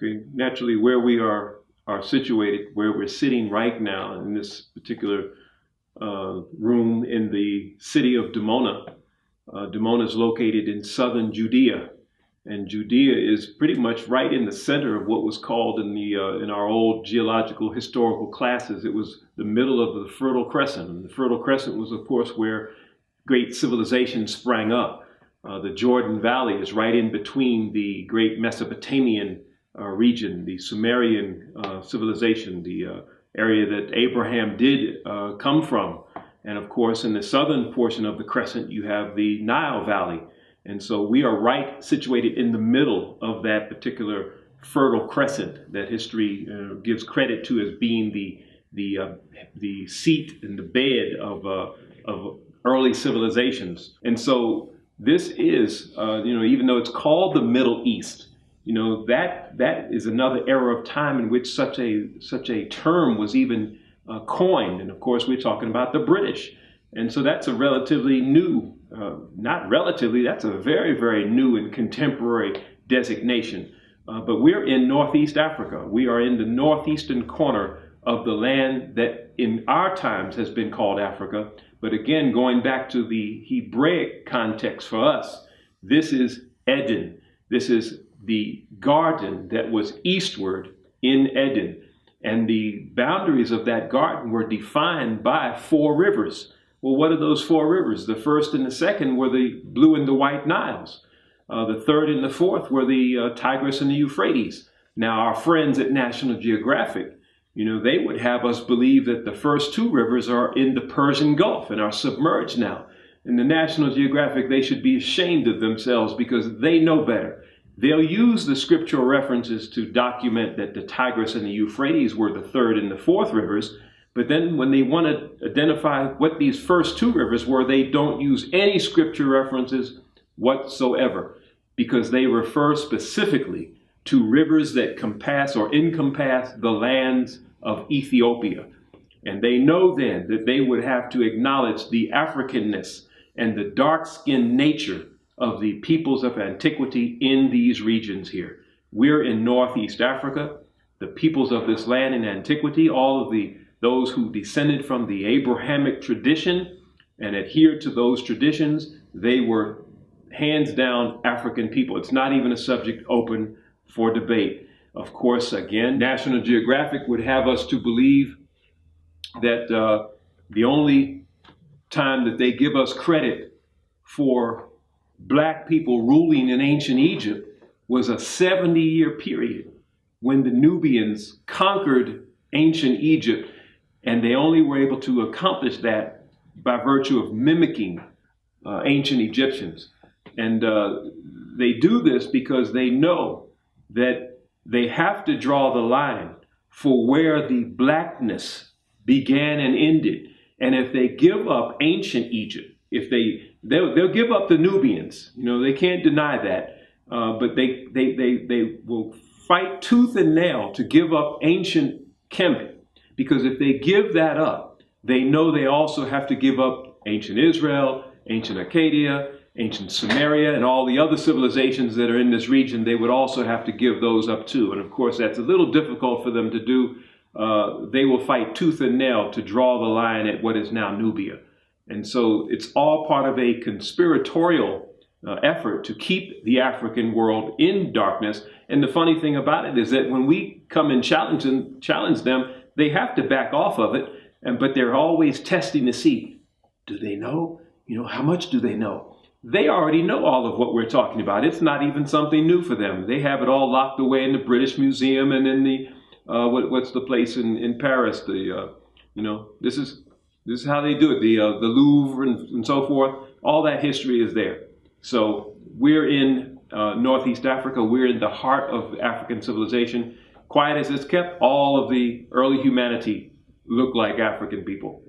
Okay, naturally, where we are situated, where we're sitting right now in this particular room in the city of Dimona. Dimona is located in southern Judea, and Judea is pretty much right in the center of what was called in our old geological historical classes. It was the middle of the Fertile Crescent, and the Fertile Crescent was, of course, where great civilizations sprang up. The Jordan Valley is right in between the great Mesopotamian region, the Sumerian civilization, the area that Abraham did come from. And of course, in the southern portion of the crescent, you have the Nile Valley. And so we are right situated in the middle of that particular fertile crescent that history gives credit to as being the seat and the bed of early civilizations. And so this is, even though it's called the Middle East, that is another era of time in which such a term was even coined. And of course, we're talking about the British. And so that's a relatively new, that's a very, very new and contemporary designation. But we're in Northeast Africa. We are in the northeastern corner of the land that in our times has been called Africa. But again, going back to the Hebraic context for us, this is Eden. This is the garden that was eastward in Eden. And the boundaries of that garden were defined by 4 rivers. Well, what are those 4 rivers? The first and the second were the Blue and the White Niles. The third and the fourth were the Tigris and the Euphrates. Now, our friends at National Geographic, they would have us believe that the first 2 rivers are in the Persian Gulf and are submerged now. In the National Geographic, they should be ashamed of themselves because they know better. They'll use the scriptural references to document that the Tigris and the Euphrates were the 3rd and the 4th rivers. But then when they want to identify what these first 2 rivers were, they don't use any scripture references whatsoever, because they refer specifically to rivers that compass or encompass the lands of Ethiopia. And they know then that they would have to acknowledge the Africanness and the dark-skinned nature of the peoples of antiquity in these regions here. We're in Northeast Africa. The peoples of this land in antiquity, all of those who descended from the Abrahamic tradition and adhered to those traditions, they were hands down African people. It's not even a subject open for debate. Of course, again, National Geographic would have us to believe that the only time that they give us credit for Black people ruling in ancient Egypt was a 70-year period when the Nubians conquered ancient Egypt, and they only were able to accomplish that by virtue of mimicking ancient Egyptians. And they do this because they know that they have to draw the line for where the blackness began and ended. And if they give up ancient Egypt, they'll give up the Nubians, they can't deny that, but they will fight tooth and nail to give up ancient Kemet, because if they give that up, they know they also have to give up ancient Israel, ancient Acadia, ancient Sumeria, and all the other civilizations that are in this region. They would also have to give those up too. And of course, that's a little difficult for them to do. They will fight tooth and nail to draw the line at what is now Nubia. And so it's all part of a conspiratorial effort to keep the African world in darkness. And the funny thing about it is that when we come and challenge them, they have to back off of it. But they're always testing to see, do they know? How much do they know? They already know all of what we're talking about. It's not even something new for them. They have it all locked away in the British Museum and in the, what's the place in Paris? This is how they do it. The Louvre and so forth. All that history is there. So we're in Northeast Africa. We're in the heart of African civilization. Quiet as it's kept, all of the early humanity look like African people.